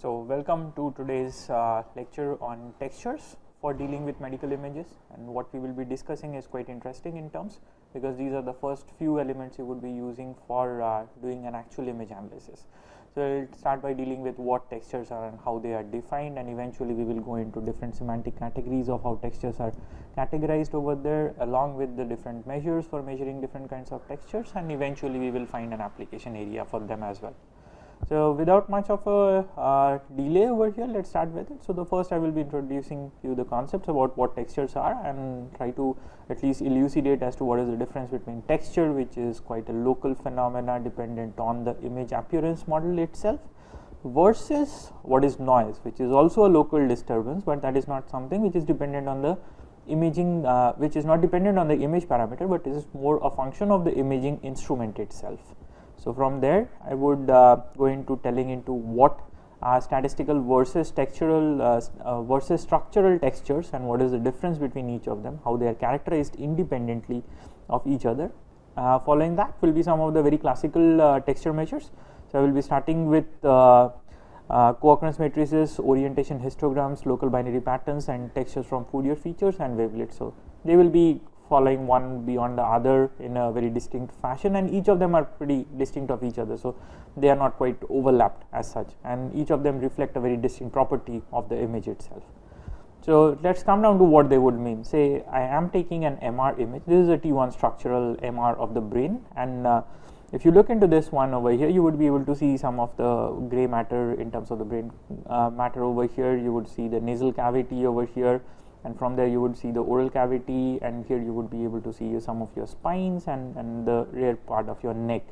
So welcome to today's lecture on textures for dealing with medical images, and what we will be discussing is quite interesting in terms, because these are the first few elements you would be using for doing an actual image analysis. So we will start by dealing with what textures are and how they are defined, and eventually we will go into different semantic categories of how textures are categorized over there, along with the different measures for measuring different kinds of textures, and eventually we will find an application area for them as well. So without much of a delay over here, let's start with it. So the first I will be introducing you the concepts about what textures are, and try to at least elucidate as to what is the difference between texture, which is quite a local phenomena dependent on the image appearance model itself, versus what is noise, which is also a local disturbance, but that is not something which is dependent on the imaging, which is not dependent on the image parameter, but is more a function of the imaging instrument itself. So from there I would go into telling into what are statistical versus textural versus structural textures, and what is the difference between each of them, how they are characterized independently of each other. Following that will be some of the very classical texture measures. So I will be starting with co-occurrence matrices, orientation histograms, local binary patterns, and textures from Fourier features and wavelets. So they will be following one beyond the other in a very distinct fashion, and each of them are pretty distinct of each other, so they are not quite overlapped as such, and each of them reflect a very distinct property of the image itself. So let's come down to what they would mean. Say I am taking an MR image. This is a T1 structural MR of the brain, and if you look into this one over here, you would be able to see some of the gray matter in terms of the brain matter over here. You would see the nasal cavity over here, and from there you would see the oral cavity, and here you would be able to see some of your spines and the rear part of your neck.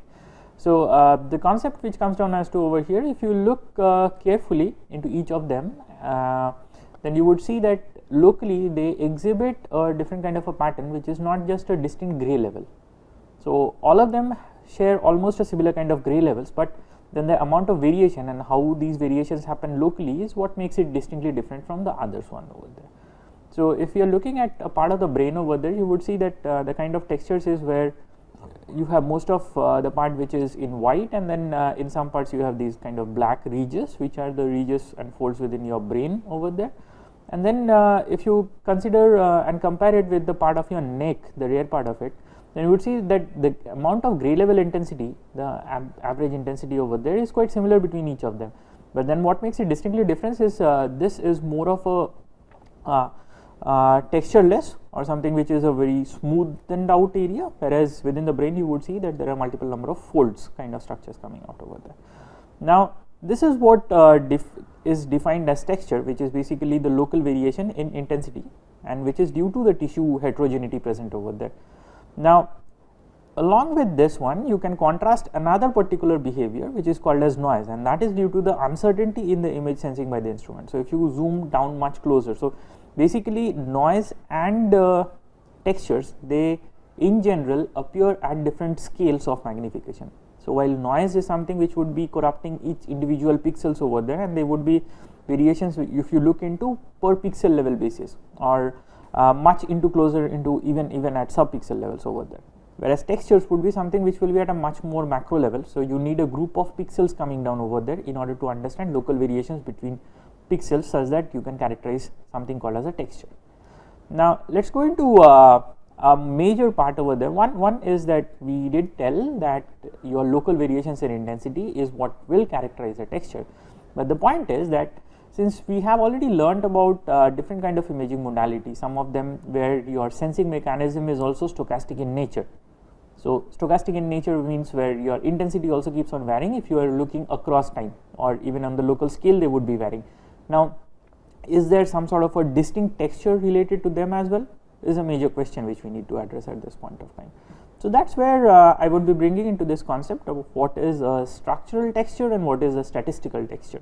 So the concept which comes down as to over here, if you look carefully into each of them, then you would see that locally they exhibit a different kind of a pattern, which is not just a distinct gray level. So all of them share almost a similar kind of gray levels, but then the amount of variation and how these variations happen locally is what makes it distinctly different from the others one over there. So if you are looking at a part of the brain over there, you would see that the kind of textures is where you have most of the part which is in white, and then in some parts you have these kind of black ridges, which are the ridges and folds within your brain over there. And then if you consider and compare it with the part of your neck, the rear part of it, then you would see that the amount of gray level intensity, the average intensity over there, is quite similar between each of them. But then what makes it distinctly different is this is more of a textureless, or something which is a very smoothened out area, whereas within the brain you would see that there are multiple number of folds kind of structures coming out over there. Now this is what is defined as texture, which is basically the local variation in intensity, and which is due to the tissue heterogeneity present over there. Now along with this one, you can contrast another particular behavior which is called as noise, and that is due to the uncertainty in the image sensing by the instrument. So if you zoom down much closer, so basically noise and textures, they in general appear at different scales of magnification. So while noise is something which would be corrupting each individual pixels over there, and there would be variations if you look into per pixel level basis, or much into closer into even at sub pixel levels over there. Whereas textures would be something which will be at a much more macro level, so you need a group of pixels coming down over there in order to understand local variations between pixels, such that you can characterize something called as a texture. Now let's go into a major part over there. One is that we did tell that your local variations in intensity is what will characterize a texture, but the point is that since we have already learned about different kind of imaging modalities, some of them where your sensing mechanism is also stochastic in nature. So stochastic in nature means where your intensity also keeps on varying if you are looking across time, or even on the local scale they would be varying. Now is there some sort of a distinct texture related to them as well, is a major question which we need to address at this point of time. So that's where I would be bringing into this concept of what is a structural texture and what is a statistical texture.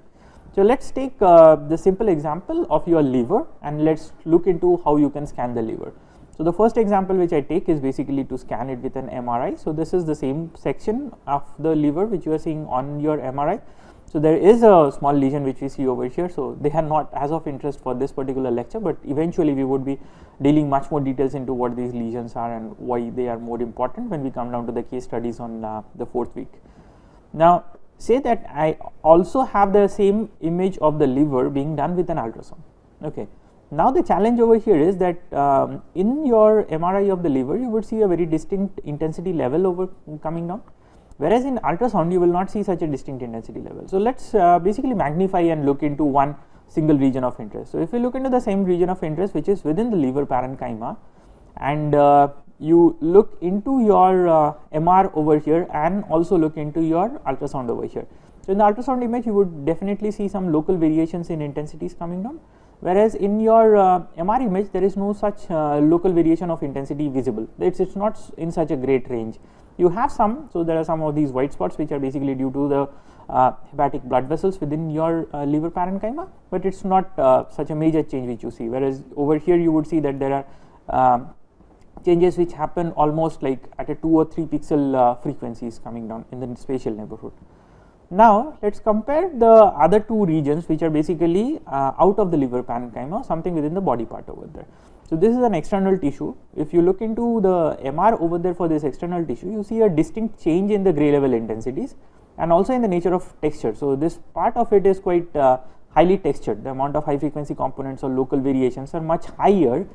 So let's take the simple example of your liver, and let's look into how you can scan the liver. So the first example which I take is basically to scan it with an MRI. So this is the same section of the liver which you are seeing on your MRI. So there is a small lesion which we see over here. So they are not as of interest for this particular lecture, but eventually we would be dealing much more details into what these lesions are and why they are more important when we come down to the case studies on the 4th week. Now say that I also have the same image of the liver being done with an ultrasound. Okay. Now the challenge over here is that in your MRI of the liver, you would see a very distinct intensity level over coming down, whereas in ultrasound you will not see such a distinct intensity level. So let's basically magnify and look into one single region of interest. So if you look into the same region of interest which is within the liver parenchyma, and you look into your MR over here and also look into your ultrasound over here. So in the ultrasound image you would definitely see some local variations in intensities coming down, whereas in your MR image there is no such local variation of intensity visible. It's not in such a great range. You have some, so there are some of these white spots which are basically due to the hepatic blood vessels within your liver parenchyma, but it's not such a major change which you see, whereas over here you would see that there are changes which happen almost like at a 2 or 3 pixel frequencies coming down in the spatial neighborhood. Now let's compare the other two regions which are basically out of the liver parenchyma, something within the body part over there. So this is an external tissue. If you look into the MR over there for this external tissue, you see a distinct change in the gray level intensities and also in the nature of texture. So this part of it is quite highly textured. The amount of high frequency components or local variations are much higher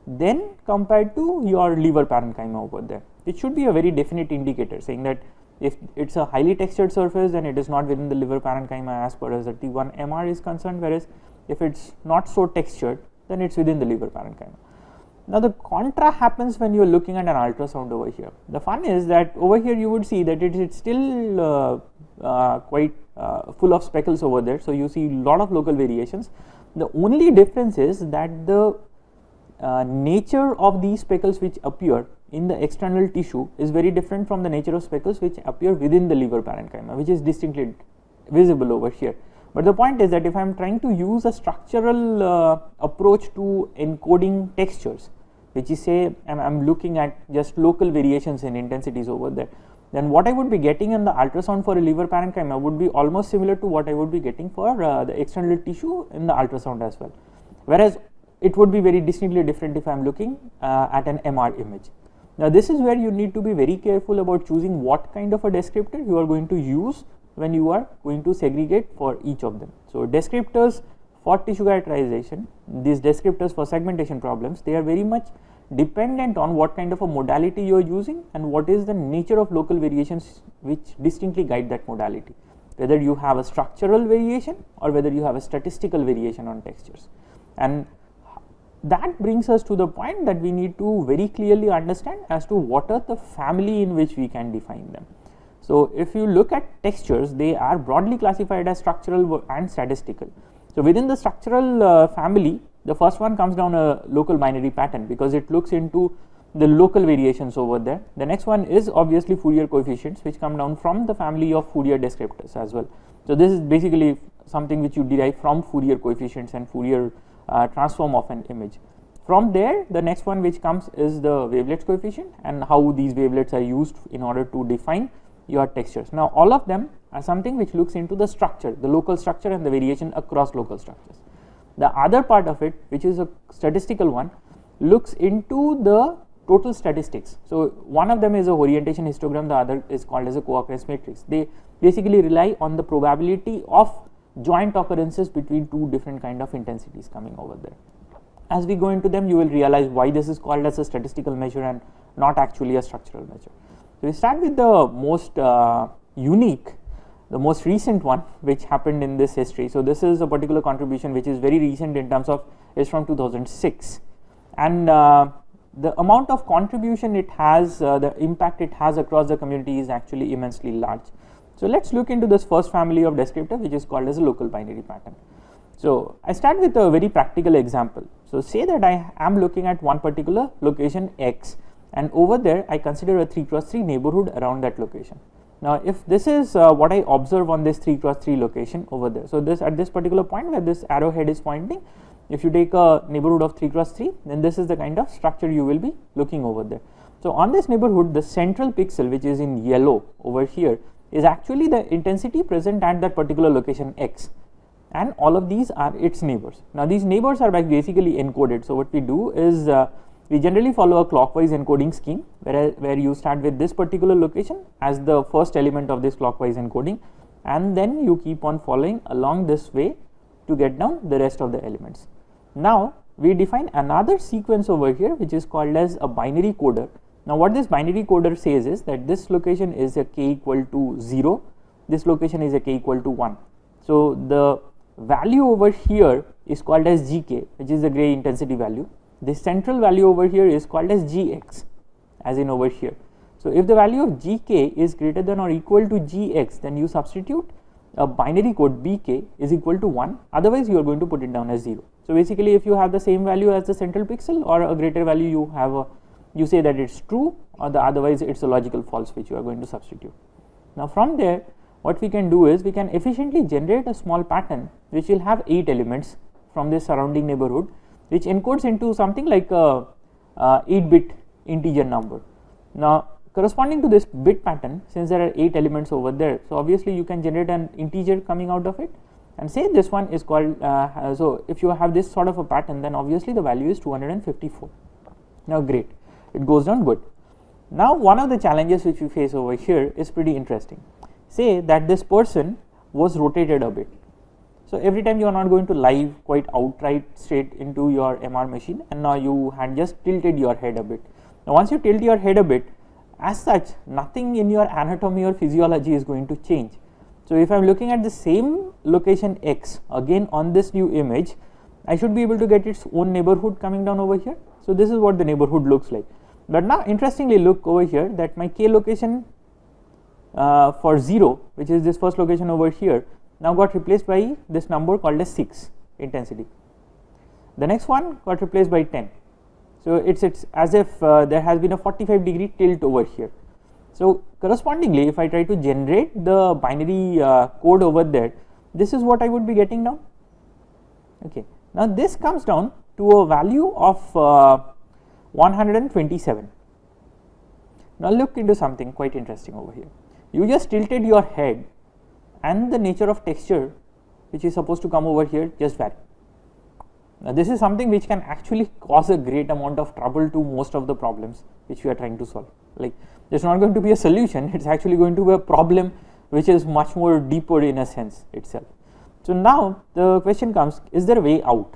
than compared to your liver parenchyma over there. It should be a very definite indicator saying that if it's a highly textured surface, then it is not within the liver parenchyma as far as the T1 MR is concerned, whereas if it's not so textured, then it's within the liver parenchyma. Now the contra happens when you are looking at an ultrasound over here. The fun is that over here you would see that it's still quite full of speckles over there, so you see a lot of local variations. The only difference is that the nature of these speckles which appear in the external tissue is very different from the nature of speckles which appear within the liver parenchyma, which is distinctly visible over here. But the point is that if I am trying to use a structural approach to encoding textures, which is say I am looking at just local variations in intensities over there, then what I would be getting in the ultrasound for a liver parenchyma would be almost similar to what I would be getting for the external tissue in the ultrasound as well, whereas it would be very distinctly different if I am looking at an MR image. Now this is where you need to be very careful about choosing what kind of a descriptor you are going to use when you are going to segregate for each of them. So descriptors for tissue characterization, these descriptors for segmentation problems, they are very much dependent on what kind of a modality you are using and what is the nature of local variations which distinctly guide that modality, whether you have a structural variation or whether you have a statistical variation on textures. And that brings us to the point that we need to very clearly understand as to what are the family in which we can define them. So if you look at textures, they are broadly classified as structural and statistical. So within the structural family, the first one comes down a local binary pattern because it looks into the local variations over there. The next one is obviously Fourier coefficients, which come down from the family of Fourier descriptors as well. So this is basically something which you derive from Fourier coefficients and Fourier transform of an image. From there, the next one which comes is the wavelets coefficient and how these wavelets are used in order to define your textures. Now all of them are something which looks into the structure, the local structure and the variation across local structures. The other part of it, which is a statistical one, looks into the total statistics. So one of them is a orientation histogram, the other is called as a co-occurrence matrix. They basically rely on the probability of joint occurrences between two different kind of intensities coming over there. As we go into them, you will realize why this is called as a statistical measure and not actually a structural measure. So we start with the most unique, the most recent one which happened in this history. So this is a particular contribution which is very recent in terms of, is from 2006, and the amount of contribution it has, the impact it has across the community is actually immensely large. So let's look into this first family of descriptor which is called as a local binary pattern. So I start with a very practical example. So say that I am looking at one particular location X, and over there I consider a 3×3 neighborhood around that location. Now if this is what I observe on this 3×3 location over there, so this at this particular point where this arrowhead is pointing, if you take a neighborhood of 3×3, then this is the kind of structure you will be looking over there. So on this neighborhood, the central pixel which is in yellow over here is actually the intensity present at that particular location X, and all of these are its neighbors. Now these neighbors are basically encoded. So what we do is we generally follow a clockwise encoding scheme where you start with this particular location as the first element of this clockwise encoding, and then you keep on following along this way to get down the rest of the elements. Now we define another sequence over here which is called as a binary coder. Now what this binary coder says is that this location is a k equal to 0, this location is a k equal to 1. So the value over here is called as gk, which is the gray intensity value. This central value over here is called as gx, as in over here. So if the value of gk is greater than or equal to gx, then you substitute a binary code bk is equal to 1, otherwise you are going to put it down as 0. So basically if you have the same value as the central pixel or a greater value, you have you say that it's true, or the otherwise it's a logical false which you are going to substitute. Now from there what we can do is we can efficiently generate a small pattern which will have 8 elements from this surrounding neighborhood, which encodes into something like a 8-bit integer number. Now corresponding to this bit pattern, since there are 8 elements over there, so obviously you can generate an integer coming out of it and say this one is called so if you have this sort of a pattern, then obviously the value is 254. Now great, it goes down good. Now one of the challenges which we face over here is pretty interesting. Say that this person was rotated a bit. So every time you are not going to live quite outright straight into your MR machine, and now you had just tilted your head a bit. Now once you tilt your head a bit, as such nothing in your anatomy or physiology is going to change. So if I am looking at the same location x again on this new image, I should be able to get its own neighborhood coming down over here. So this is what the neighborhood looks like. But now interestingly look over here that my k location for 0, which is this first location over here, now got replaced by this number called as 6 intensity. The next one got replaced by 10. So it's as if there has been a 45-degree tilt over here. So correspondingly, if I try to generate the binary code over there, this is what I would be getting now. Okay. Now this comes down to a value of 127. Now look into something quite interesting over here. You just tilted your head and the nature of texture which is supposed to come over here just varied. Now this is something which can actually cause a great amount of trouble to most of the problems which we are trying to solve. Like it's not going to be a solution, it's actually going to be a problem which is much more deeper in a sense itself. So now the question comes, is there a way out?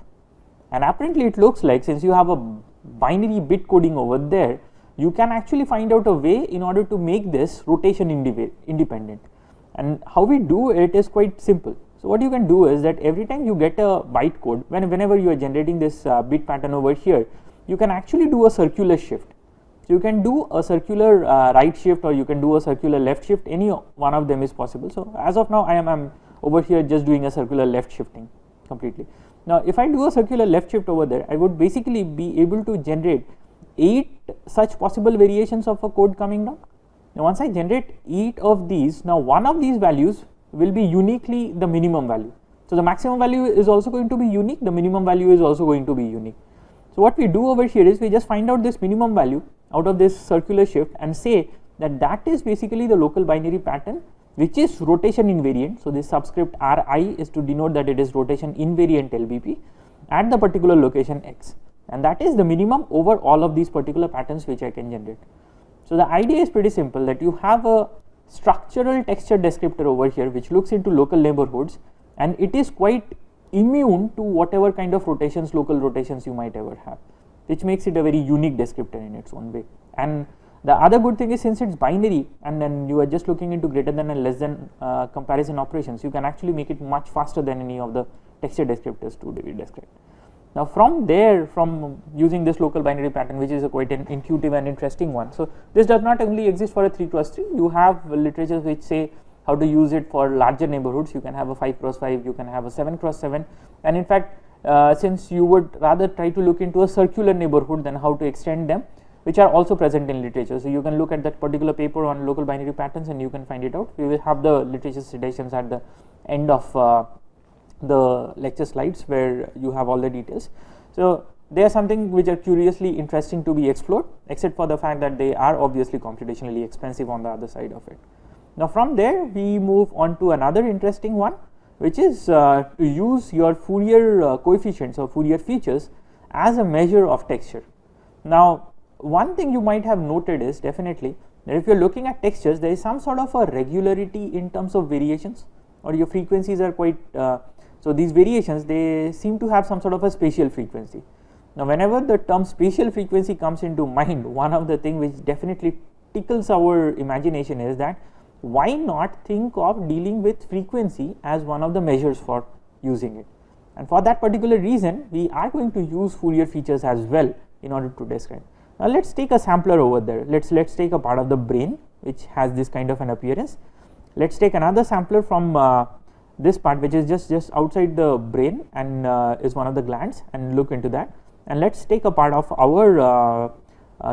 And apparently it looks like since you have a binary bit coding over there, you can actually find out a way in order to make this rotation independent. And how we do it is quite simple. So what you can do is that every time you get a byte code, whenever you are generating this bit pattern over here, you can actually do a circular shift. So you can do a circular right shift, or you can do a circular left shift, any one of them is possible. So as of now I am over here just doing a circular left shifting completely. Now if I do a circular left shift over there, I would basically be able to generate 8 such possible variations of a code coming down. Now once I generate 8 of these, now one of these values will be uniquely the minimum value. So the maximum value is also going to be unique, the minimum value is also going to be unique. So what we do over here is we just find out this minimum value out of this circular shift and say that that is basically the local binary pattern which is rotation invariant. So this subscript Ri is to denote that it is rotation invariant LBP at the particular location x, and that is the minimum over all of these particular patterns which I can generate. So the idea is pretty simple, that you have a structural texture descriptor over here which looks into local neighborhoods, and it is quite immune to whatever kind of rotations, local rotations you might ever have, which makes it a very unique descriptor in its own way. And the other good thing is, since it's binary and then you are just looking into greater than and less than comparison operations, you can actually make it much faster than any of the texture descriptors to be described. Now from there, from using this local binary pattern, which is a quite an intuitive and interesting one, so this does not only exist for a 3x3, you have literature which say how to use it for larger neighborhoods. You can have a 5x5, you can have a 7x7, and in fact since you would rather try to look into a circular neighborhood than how to extend them, which are also present in literature. So you can look at that particular paper on local binary patterns and you can find it out. We will have the literature citations at the end of the lecture slides where you have all the details. So they are something which are curiously interesting to be explored, except for the fact that they are obviously computationally expensive on the other side of it. Now from there we move on to another interesting one, which is to use your Fourier coefficients or Fourier features as a measure of texture. Now one thing you might have noted is definitely that if you are looking at textures, there is some sort of a regularity in terms of variations. or your frequencies are quite, so these variations, they seem to have some sort of a spatial frequency. Now whenever the term spatial frequency comes into mind, one of the things which definitely tickles our imagination is that why not think of dealing with frequency as one of the measures for using it. And for that particular reason, we are going to use Fourier features as well in order to describe. Now let's take a sampler over there. Let's take a part of the brain which has this kind of an appearance. Let's take another sampler from this part which is just outside the brain and is one of the glands, and look into that. And let's take a part of our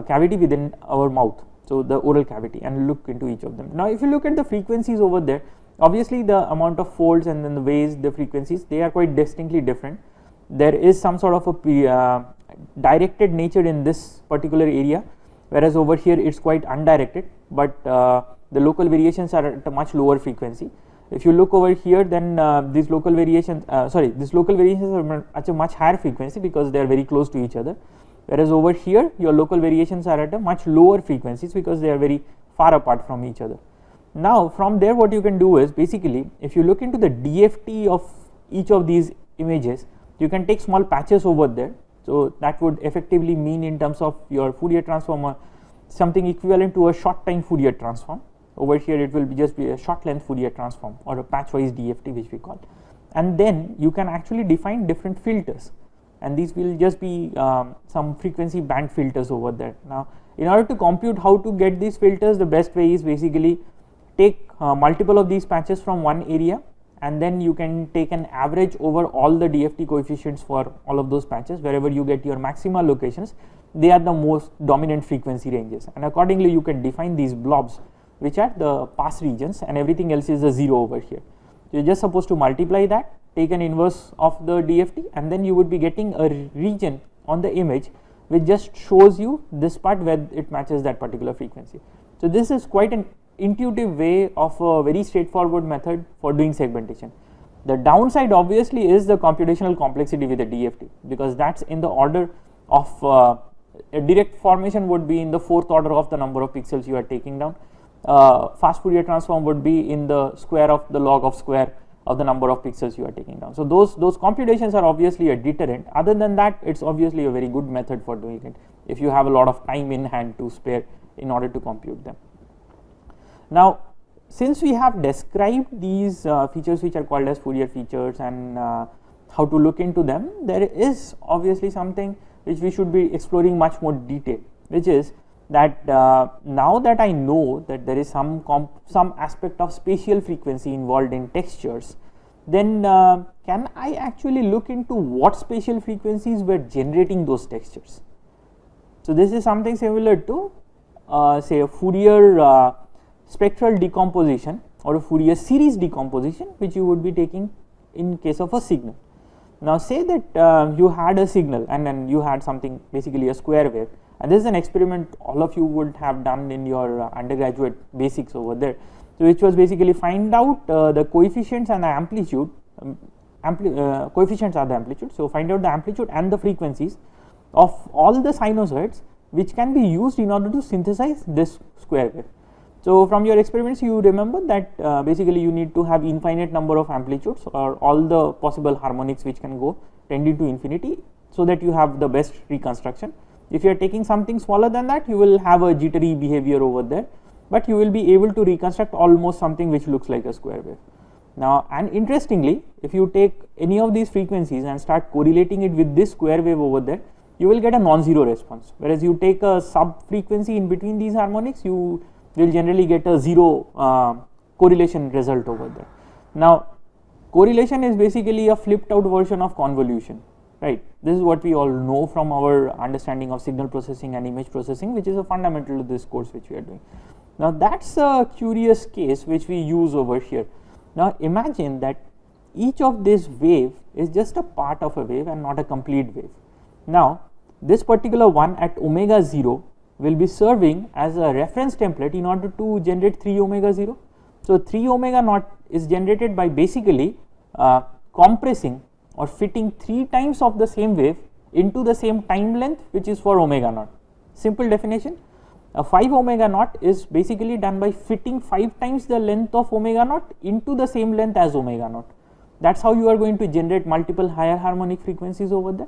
cavity within our mouth, so the oral cavity, and look into each of them. Now if you look at the frequencies over there, obviously the amount of folds and then the ways, the frequencies, they are quite distinctly different. There is some sort of a directed nature in this particular area, whereas over here it's quite undirected, but the local variations are at a much lower frequency. If you look over here, then these local variations are at a much higher frequency because they are very close to each other, whereas over here your local variations are at a much lower frequencies because they are very far apart from each other. Now from there what you can do is, basically if you look into the DFT of each of these images, you can take small patches over there. So that would effectively mean, in terms of your Fourier transform, something equivalent to a short time Fourier transform. Over here it will just be a short length Fourier transform, or a patch wise DFT which we call. And then you can actually define different filters, and these will just be some frequency band filters over there. Now in order to compute how to get these filters, the best way is basically take multiple of these patches from one area, and then you can take an average over all the DFT coefficients for all of those patches. Wherever you get your maxima locations, they are the most dominant frequency ranges, and accordingly you can define these blobs which are the pass regions, and everything else is a 0 over here. So you're just supposed to multiply that, take an inverse of the DFT, and then you would be getting a region on the image which just shows you this part where it matches that particular frequency. So this is quite an intuitive way of a very straightforward method for doing segmentation. The downside obviously is the computational complexity with the DFT, because that's in the order of a direct formation would be in the 4th order of the number of pixels you are taking down. Fast Fourier transform would be in the square of the log of square of the number of pixels you are taking down. So those computations are obviously a deterrent. Other than that, it's obviously a very good method for doing it if you have a lot of time in hand to spare in order to compute them. Now since we have described these features which are called as Fourier features and how to look into them, there is obviously something which we should be exploring much more detail, which is that now that I know that there is some aspect of spatial frequency involved in textures, then can I actually look into what spatial frequencies were generating those textures? So this is something similar to say a Fourier spectral decomposition or a Fourier series decomposition which you would be taking in case of a signal. Now say that you had a signal and then you had something, basically a square wave, and this is an experiment all of you would have done in your undergraduate basics over there. So which was basically find out the coefficients and the amplitude, coefficients are the amplitude, so find out the amplitude and the frequencies of all the sinusoids which can be used in order to synthesize this square wave. So from your experiments you remember that basically you need to have infinite number of amplitudes or all the possible harmonics which can go tending to infinity, so that you have the best reconstruction. If you are taking something smaller than that, you will have a jittery behavior over there, but you will be able to reconstruct almost something which looks like a square wave. Now and interestingly, if you take any of these frequencies and start correlating it with this square wave over there, you will get a non-zero response, whereas you take a sub frequency in between these harmonics, you will generally get a zero correlation result over there. Now correlation is basically a flipped out version of convolution, right? This is what we all know from our understanding of signal processing and image processing, which is a fundamental to this course which we are doing. Now that's a curious case which we use over here. Now imagine that each of this wave is just a part of a wave and not a complete wave. Now this particular one at omega 0 will be serving as a reference template in order to generate 3 omega 0. So 3 omega naught is generated by basically compressing or fitting 3 times of the same wave into the same time length which is for omega naught. Simple definition. A 5 omega naught is basically done by fitting 5 times the length of omega naught into the same length as omega naught. That's how you are going to generate multiple higher harmonic frequencies over there.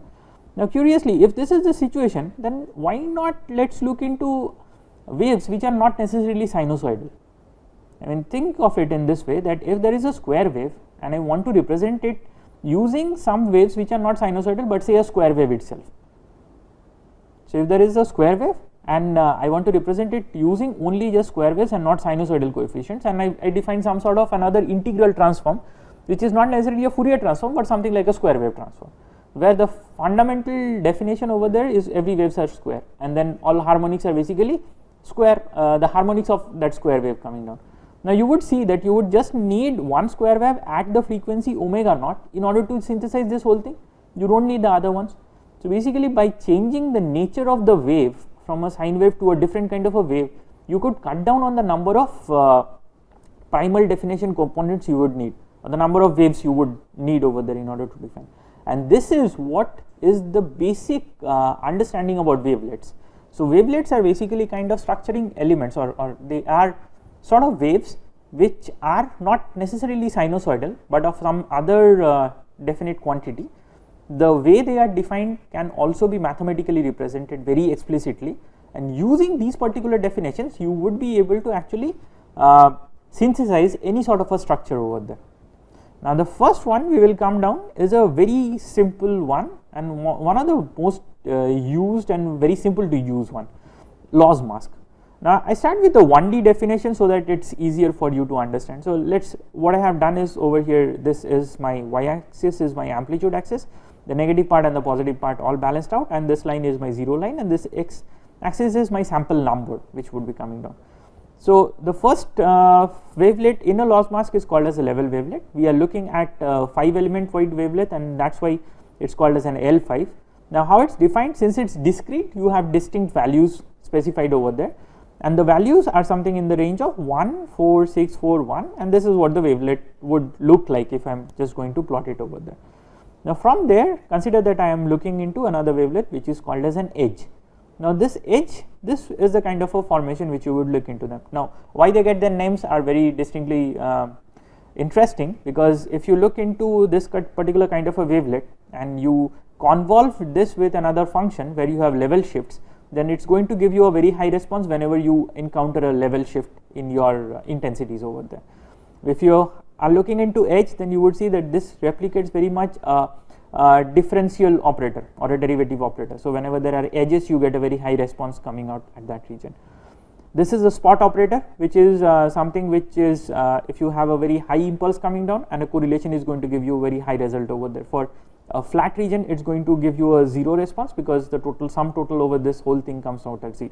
Now curiously, if this is the situation, then why not let's look into waves which are not necessarily sinusoidal. I mean, think of it in this way, that if there is a square wave and I want to represent it using some waves which are not sinusoidal, but say a square wave itself. So if there is a square wave and I want to represent it using only just square waves and not sinusoidal coefficients, and I define some sort of another integral transform which is not necessarily a Fourier transform but something like a square wave transform, where the fundamental definition over there is every waves are square and then all harmonics are basically square, the harmonics of that square wave coming down. Now you would see that you would just need one square wave at the frequency omega naught in order to synthesize this whole thing. You don't need the other ones. So basically, by changing the nature of the wave from a sine wave to a different kind of a wave, you could cut down on the number of primal definition components you would need, or the number of waves you would need over there in order to define. And this is what is the basic understanding about wavelets. So wavelets are basically kind of structuring elements, or they are sort of waves which are not necessarily sinusoidal but of some other definite quantity. The way they are defined can also be mathematically represented very explicitly, and using these particular definitions you would be able to actually synthesize any sort of a structure over there. Now the first one we will come down is a very simple one, and one of the most used and very simple to use one, loss mask. Now I start with the 1D definition so that it's easier for you to understand. So what I have done is, over here this is my y axis, is my amplitude axis, the negative part and the positive part all balanced out, and this line is my 0 line, and this x axis is my sample number which would be coming down. So the first wavelet in a loss mask is called as a level wavelet. We are looking at 5 element wide wavelet, and that's why it's called as an L5. Now how it's defined, since it's discrete, you have distinct values specified over there, and the values are something in the range of 1, 4, 6, 4, 1, and this is what the wavelet would look like if I am just going to plot it over there. Now from there, consider that I am looking into another wavelet which is called as an edge. Now this edge, this is the kind of a formation which you would look into them. Now why they get their names are very distinctly interesting, because if you look into this particular kind of a wavelet and you convolve this with another function where you have level shifts, then it's going to give you a very high response whenever you encounter a level shift in your intensities over there. If you are looking into edge, then you would see that this replicates very much a differential operator or a derivative operator. So whenever there are edges, you get a very high response coming out at that region. This is a spot operator, which is something which is if you have a very high impulse coming down, and a correlation is going to give you a very high result over there. For a flat region, it's going to give you a 0 response, because the sum total over this whole thing comes out at 0.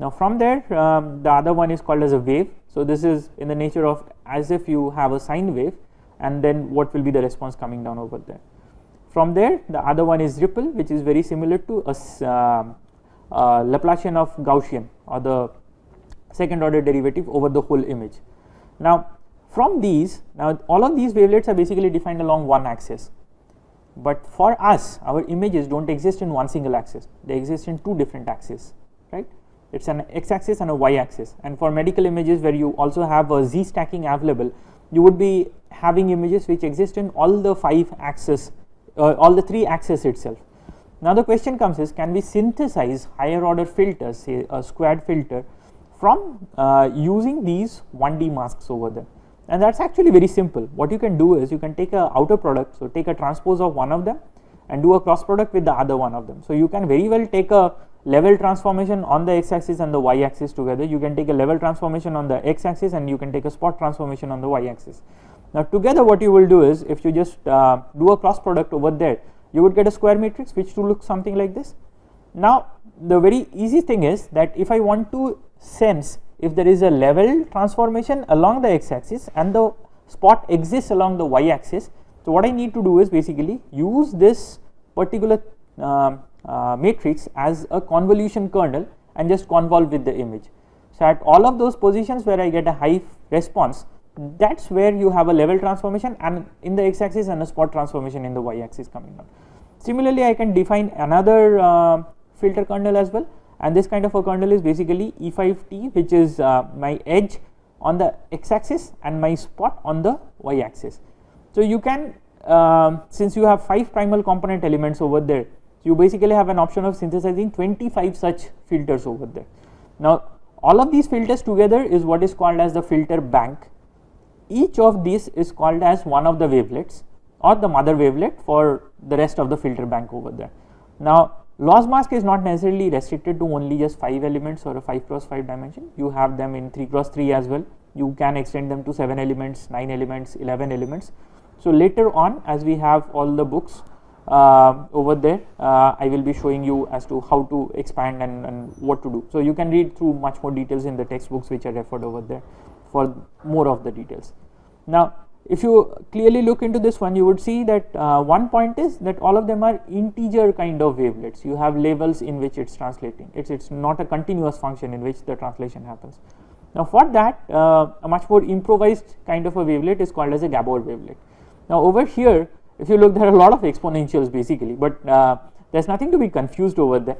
Now from there, the other one is called as a wave. So this is in the nature of as if you have a sine wave, and then what will be the response coming down over there. From there, the other one is ripple, which is very similar to a Laplacian of Gaussian, or the second order derivative over the whole image. Now from these, all of these wavelets are basically defined along one axis. But for us, our images don't exist in one single axis, they exist in two different axes, right? It's an x axis and a y axis, and for medical images where you also have a z stacking available, you would be having images which exist in all the 5 axes, all the 3 axes itself. Now the question comes is, can we synthesize higher order filters, say a squared filter, from using these 1D masks over there? And that's actually very simple. What you can do is, you can take a outer product, so take a transpose of one of them and do a cross product with the other one of them. So you can very well take a level transformation on the x axis and the y axis together. You can take a level transformation on the x axis, and you can take a spot transformation on the y axis. Now together what you will do is, if you just do a cross product over there, you would get a square matrix which will look something like this. Now the very easy thing is that if I want to sense if there is a level transformation along the x axis and the spot exists along the y axis, so what I need to do is basically use this particular matrix as a convolution kernel and just convolve with the image. So at all of those positions where I get a high response, that's where you have a level transformation and in the x axis and a spot transformation in the y axis coming down. Similarly, I can define another filter kernel as well, and this kind of a kernel is basically E5T, which is my edge on the x-axis and my spot on the y-axis. So you can, since you have 5 primal component elements over there, you basically have an option of synthesizing 25 such filters over there. Now all of these filters together is what is called as the filter bank. Each of these is called as one of the wavelets or the mother wavelet for the rest of the filter bank over there. Now loss mask is not necessarily restricted to only just 5 elements or a 5 cross 5 dimension. You have them in 3 cross 3 as well. You can extend them to 7 elements, 9 elements, 11 elements. So later on, as we have all the books over there, I will be showing you as to how to expand and what to do. So you can read through much more details in the textbooks which are referred over there for more of the details. Now if you clearly look into this one, you would see that one point is that all of them are integer kind of wavelets. You have levels in which it's translating. It's not a continuous function in which the translation happens. Now for that, a much more improvised kind of a wavelet is called as a Gabor wavelet. Now over here, if you look, there are a lot of exponentials basically, but there's nothing to be confused over there,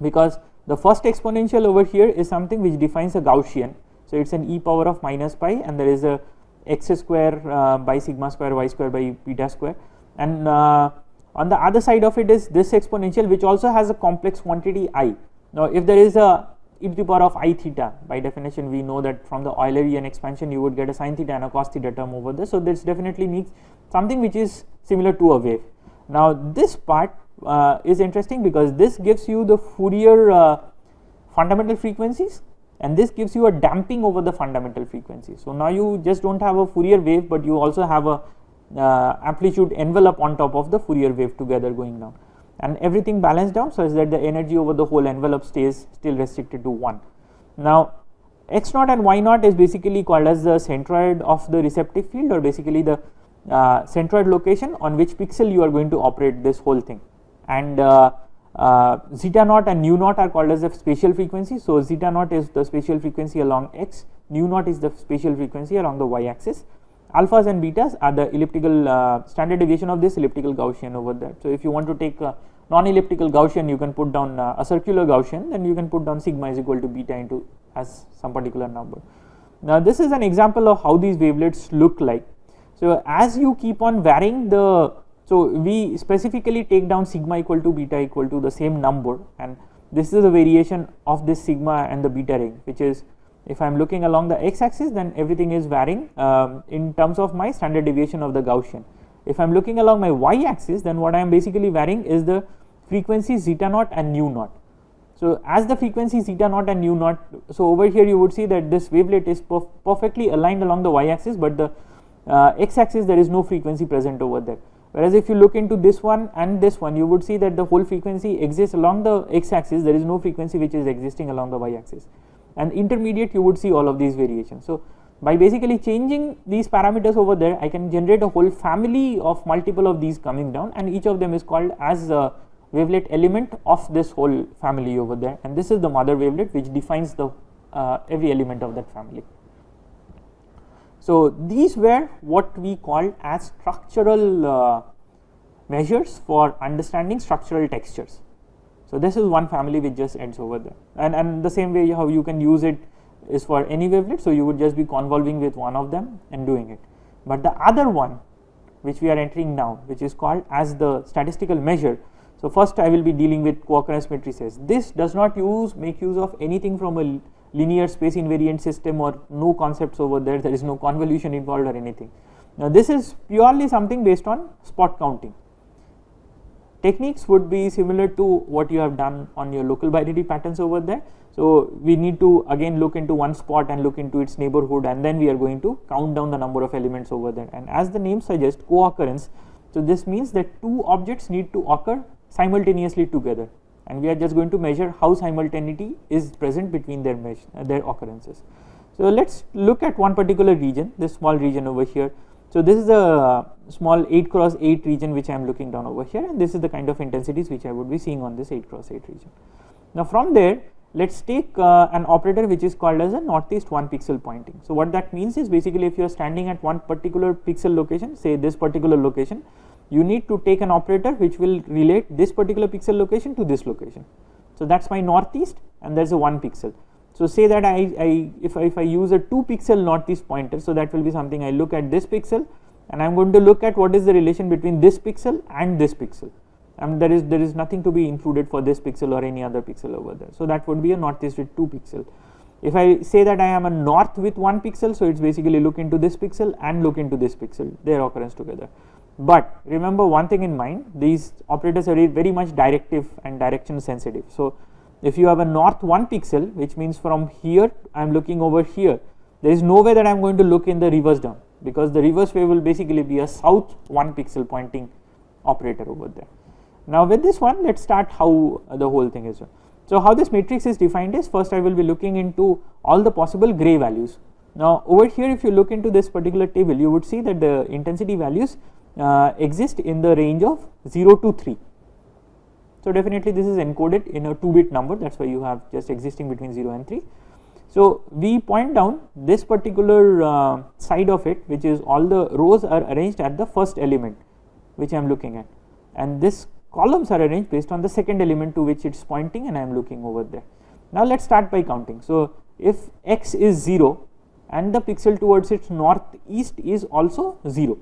because the first exponential over here is something which defines a Gaussian. So it's an e power of minus pi, and there is a x square by sigma square y square by beta square, and on the other side of it is this exponential which also has a complex quantity I. Now if there is a e to the power of I theta, by definition we know that from the Eulerian expansion you would get a sin theta and a cos theta term over there. So this definitely needs something which is similar to a wave. Now this part is interesting because this gives you the Fourier fundamental frequencies, and this gives you a damping over the fundamental frequency. So now you just don't have a Fourier wave, but you also have a amplitude envelope on top of the Fourier wave together going down, and everything balanced down such that the energy over the whole envelope stays still restricted to 1. Now x naught and y naught is basically called as the centroid of the receptive field, or basically the centroid location on which pixel you are going to operate this whole thing, and zeta naught and nu naught are called as the spatial frequency. So zeta naught is the spatial frequency along x, nu naught is the spatial frequency along the y axis. Alphas and betas are the elliptical standard deviation of this elliptical Gaussian over there. So if you want to take a non-elliptical Gaussian, you can put down a circular Gaussian, then you can put down sigma is equal to beta into as some particular number. Now this is an example of how these wavelets look like. So as you keep on varying the, so we specifically take down sigma equal to beta equal to the same number, and this is a variation of this sigma and the beta ring, which is, if I am looking along the x axis, then everything is varying in terms of my standard deviation of the Gaussian. If I am looking along my y axis, then what I am basically varying is the frequency zeta naught and nu naught. So as the frequency zeta naught and nu naught, so over here you would see that this wavelet is perfectly aligned along the y axis, but the x axis there is no frequency present over there. Whereas if you look into this one and this one, you would see that the whole frequency exists along the x axis, there is no frequency which is existing along the y axis, and intermediate you would see all of these variations. So by basically changing these parameters over there, I can generate a whole family of multiple of these coming down, and each of them is called as a wavelet element of this whole family over there, and this is the mother wavelet which defines the every element of that family. So these were what we called as structural measures for understanding structural textures. So this is one family which just ends over there, and the same way how you can use it is for any wavelet. So you would just be convolving with one of them and doing it. But the other one which we are entering now, which is called as the statistical measure. So first I will be dealing with co-occurrence matrices. This does not make use of anything from a linear space invariant system, or no concepts over there. There is no convolution involved or anything. Now this is purely something based on spot counting. Techniques would be similar to what you have done on your local binary patterns over there. So we need to again look into one spot and look into its neighborhood, and then we are going to count down the number of elements over there. And as the name suggests, co-occurrence, so this means that two objects need to occur simultaneously together, and we are just going to measure how simultaneity is present between their occurrences. So let's look at one particular region, this small region over here. So this is a small 8 cross 8 region which I am looking down over here, and this is the kind of intensities which I would be seeing on this 8 cross 8 region. Now from there, let's take an operator which is called as a northeast 1 pixel pointing. So what that means is, basically if you are standing at one particular pixel location, say this particular location, you need to take an operator which will relate this particular pixel location to this location. So that's my northeast, and there's a 1 pixel. So say that if I use a 2 pixel northeast pointer, so that will be something I look at this pixel, and I'm going to look at what is the relation between this pixel and this pixel. And there is nothing to be included for this pixel or any other pixel over there. So that would be a northeast with 2 pixel. If I say that I am a north with 1 pixel, so it's basically look into this pixel and look into this pixel, their occurrence together. But remember one thing in mind, these operators are very much directive and direction sensitive. So if you have a north 1 pixel, which means from here I am looking over here, there is no way that I am going to look in the reverse down, because the reverse wave will basically be a south 1 pixel pointing operator over there. Now with this one, let's start how the whole thing is done. So how this matrix is defined is, first I will be looking into all the possible gray values. Now over here, if you look into this particular table, you would see that the intensity values exist in the range of 0 to 3. So definitely this is encoded in a 2-bit number, that's why you have just existing between 0 and 3. So we point down this particular side of it, which is all the rows are arranged at the first element which I am looking at, and this columns are arranged based on the second element to which it's pointing, and I am looking over there. Now let's start by counting. So if x is 0 and the pixel towards its northeast is also 0,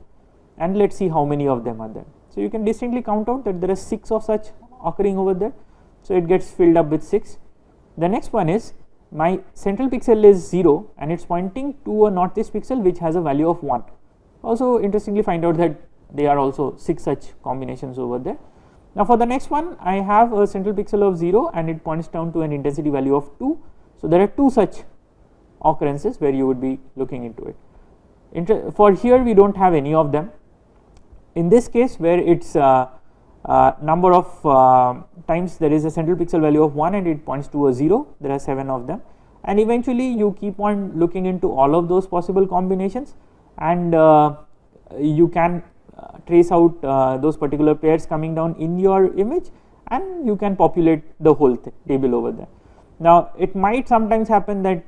and let's see how many of them are there. So you can distinctly count out that there are 6 of such occurring over there, so it gets filled up with 6. The next one is my central pixel is 0 and it's pointing to a northeast pixel which has a value of 1. Also interestingly find out that there are also 6 such combinations over there. Now for the next one, I have a central pixel of 0 and it points down to an intensity value of 2. So there are 2 such occurrences where you would be looking into it. For here we don't have any of them. In this case, where it's number of times there is a central pixel value of 1 and it points to a 0, there are 7 of them, and eventually you keep on looking into all of those possible combinations, and you can trace out those particular pairs coming down in your image, and you can populate the whole table over there. Now it might sometimes happen that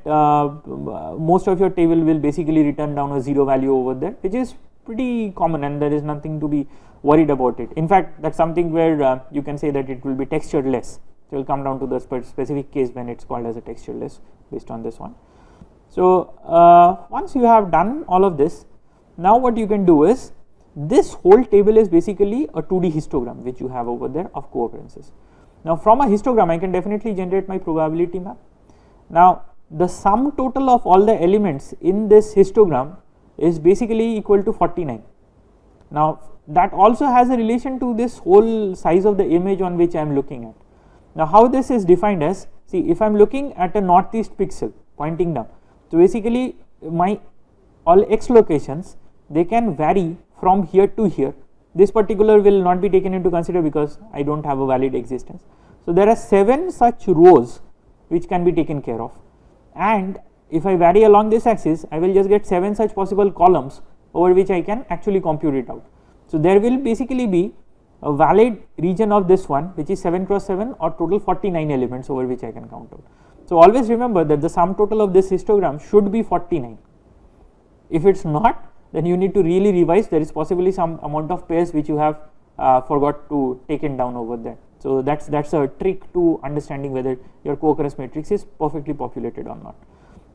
most of your table will basically return down a 0 value over there, which is pretty common, and there is nothing to be worried about it. In fact, that's something where you can say that it will be textureless. So it will come down to the specific case when it's called as a textureless based on this one. So once you have done all of this, now what you can do is, this whole table is basically a 2D histogram which you have over there of co-occurrences. Now from a histogram I can definitely generate my probability map. Now the sum total of all the elements in this histogram is basically equal to 49. Now that also has a relation to this whole size of the image on which I am looking at. Now how this is defined as, see, if I am looking at a northeast pixel pointing down, so basically my all x locations, they can vary from here to here. This particular will not be taken into consider because I don't have a valid existence. So there are 7 such rows which can be taken care of, and if I vary along this axis, I will just get 7 such possible columns over which I can actually compute it out. So there will basically be a valid region of this one which is 7 cross 7 or total 49 elements over which I can count out. So always remember that the sum total of this histogram should be 49. If it's not, then you need to really revise. There is possibly some amount of pairs which you have forgot to taken down over there. So that's a trick to understanding whether your co-occurrence matrix is perfectly populated or not.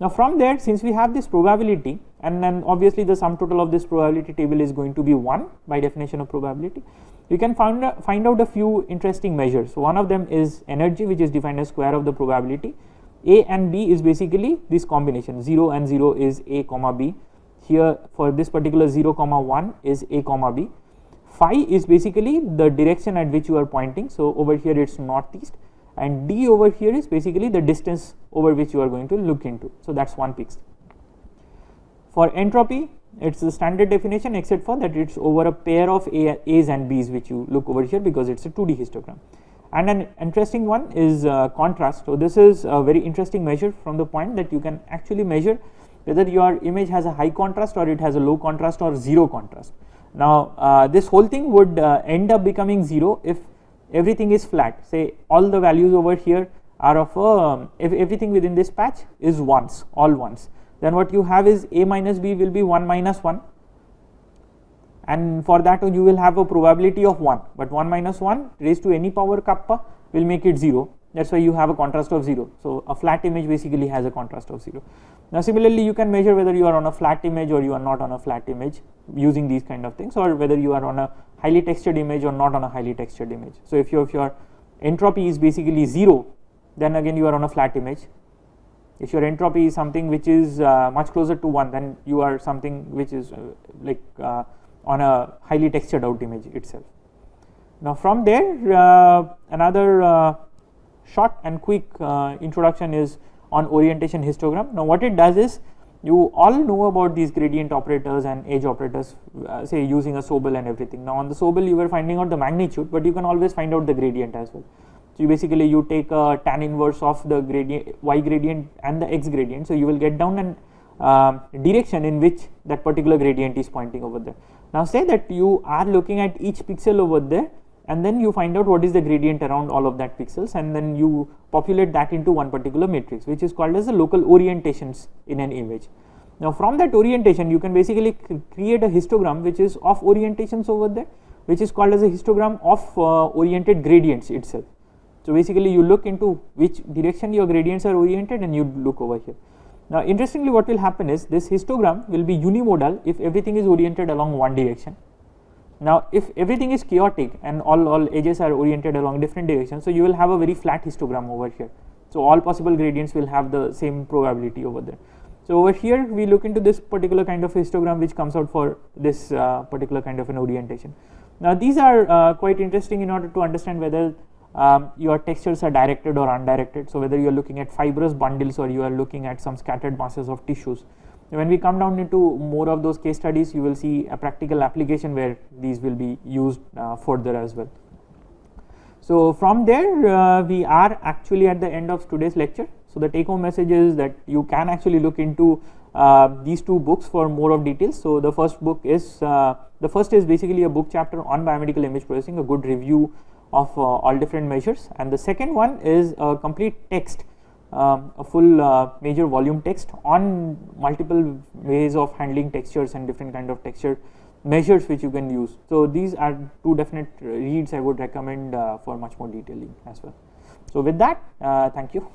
Now from there, since we have this probability, and then obviously the sum total of this probability table is going to be 1 by definition of probability, you can find out a few interesting measures. So one of them is energy, which is defined as square of the probability. A and B is basically this combination, 0 and 0 is A comma B. Here for this particular 0 comma 1 is A comma B. Phi is basically the direction at which you are pointing, so over here it's northeast, and D over here is basically the distance over which you are going to look into. So that's 1 pixel. For entropy, it's the standard definition except for that it's over a pair of A's and B's which you look over here because it's a 2D histogram. And an interesting one is contrast. So this is a very interesting measure from the point that you can actually measure whether your image has a high contrast or it has a low contrast or zero contrast. Now this whole thing would end up becoming 0 if everything is flat. Say all the values over here are of if everything within this patch is ones, all ones, then what you have is A minus B will be 1 minus 1, and for that you will have a probability of 1, but 1 minus 1 raised to any power kappa will make it 0, that's why you have a contrast of 0. So a flat image basically has a contrast of 0. Now similarly you can measure whether you are on a flat image or you are not on a flat image using these kind of things, or whether you are on a highly textured image or not on a highly textured image. So if your entropy is basically 0, then again you are on a flat image. If your entropy is something which is much closer to 1, then you are something which is on a highly textured out image itself. Now from there another short and quick introduction is on orientation histogram. Now what it does is, you all know about these gradient operators and edge operators, say using a Sobel and everything. Now on the Sobel you were finding out the magnitude, but you can always find out the gradient as well. So you basically you take a tan inverse of the gradient, y gradient and the x gradient, so you will get down an direction in which that particular gradient is pointing over there. Now say that you are looking at each pixel over there, and then you find out what is the gradient around all of that pixels, and then you populate that into one particular matrix, which is called as the local orientations in an image. Now from that orientation you can basically create a histogram which is of orientations over there, which is called as a histogram of oriented gradients itself. So basically you look into which direction your gradients are oriented and you look over here. Now interestingly what will happen is, this histogram will be unimodal if everything is oriented along one direction. Now if everything is chaotic and all edges are oriented along different directions, so you will have a very flat histogram over here. So all possible gradients will have the same probability over there. So over here we look into this particular kind of histogram which comes out for this particular kind of an orientation. Now these are quite interesting in order to understand whether your textures are directed or undirected. So whether you are looking at fibrous bundles or you are looking at some scattered masses of tissues. When we come down into more of those case studies, you will see a practical application where these will be used further as well. So from there we are actually at the end of today's lecture. So the take home message is that you can actually look into these two books for more of details. So the first book is basically a book chapter on biomedical image processing, a good review of all different measures, and the second one is a complete text, a full major volume text on multiple ways of handling textures and different kind of texture measures which you can use. So these are two definite reads I would recommend for much more detailing as well. So with that, thank you.